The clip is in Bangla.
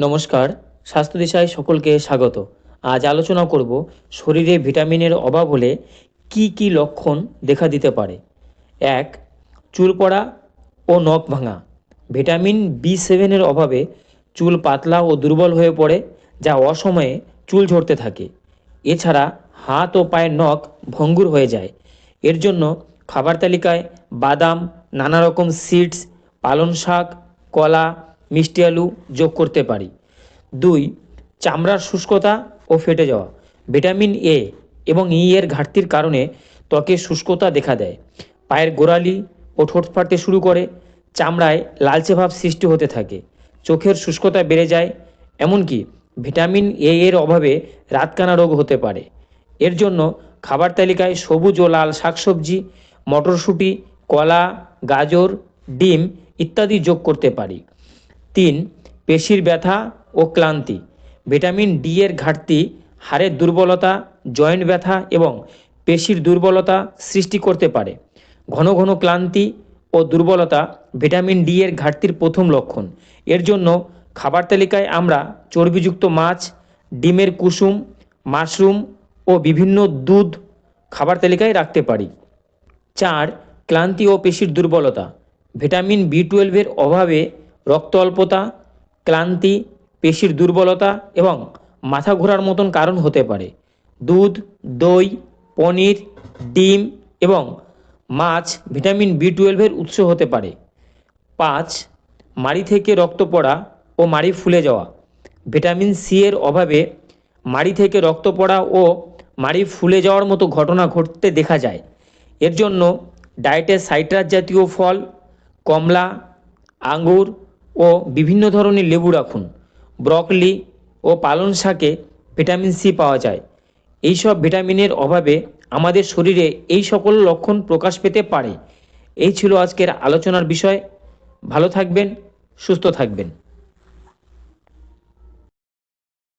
নমস্কার, স্বাস্থ্য দিশায় সকলকে স্বাগত। আজ আলোচনা করব শরীরে ভিটামিনের অভাব হলে কি কি লক্ষণ দেখা দিতে পারে। ১. চুল পড়া ও নখ ভাঙা। ভিটামিন বি7 অভাবে চুল পাতলা ও দুর্বল হয়ে পড়ে, যা অসময়ে চুল ঝরতে থাকে। এছাড়া হাত ও পায়ের নখ ভঙ্গুর হয়ে যায়। এর জন্য খাবার তালিকায় বাদাম, নানা রকম সিডস, পালং শাক, কলা, মিষ্টি আলু যোগ করতে পারি। ২. চামড়ার শুষ্কতা ও ফেটে যাওয়া। ভিটামিন এ এবং এর ঘাটতির কারণে ত্বকে শুষ্কতা দেখা দেয়, পায়ের গোড়ালি ও ঠোঁট ফাটতে শুরু করে, চামড়ায় লালচে ভাব সৃষ্টি হতে থাকে, চোখের শুষ্কতা বেড়ে যায়। এমনকি ভিটামিন এর অভাবে রাতকানা রোগ হতে পারে। এর জন্য খাবার তালিকায় সবুজ ও লাল শাকসবজি, মটরশুঁটি, কলা, গাজর, ডিম ইত্যাদি যোগ করতে পারি। ৩. পেশির ব্যথা ও ক্লান্তি। ভিটামিন ডি এর ঘাটতি হাড়ের দুর্বলতা, জয়েন্ট ব্যথা এবং পেশির দুর্বলতা সৃষ্টি করতে পারে। ঘন ঘন ক্লান্তি ও দুর্বলতা ভিটামিন ডি এর ঘাটতির প্রথম লক্ষণ। এর জন্য খাবার তালিকায় আমরা চর্বিযুক্ত মাছ, ডিমের কুসুম, মাশরুম ও বিভিন্ন দুধ খাবার তালিকায় রাখতে পারি। ৪. ক্লান্তি ও পেশির দুর্বলতা। ভিটামিন বি12 অভাবে রক্ত অল্পতা, ক্লান্তি, পেশির দুর্বলতা এবং মাথা ঘোরার মতন কারণ হতে পারে। দুধ, দই, পনির, ডিম এবং মাছ ভিটামিন বি12 উৎস হতে পারে। ৫. মাড়ি থেকে রক্ত পড়া ও মাড়ি ফুলে যাওয়া। ভিটামিন সি এর অভাবে মাড়ি থেকে রক্ত পড়া ও মাড়ি ফুলে যাওয়ার মতো ঘটনা ঘটতে দেখা যায়। এর জন্য ডায়েটে সাইট্রাস জাতীয় ফল, কমলা, আঙ্গুর ও বিভিন্ন ধরনের লেবু রাখুন। ব্রকলি ও পালং শাকে ভিটামিন সি পাওয়া যায়। এইসব ভিটামিনের অভাবে আমাদের শরীরে এই সকল লক্ষণ প্রকাশ পেতে পারে। এই ছিল আজকের আলোচনার বিষয়। ভালো থাকবেন, সুস্থ থাকবেন।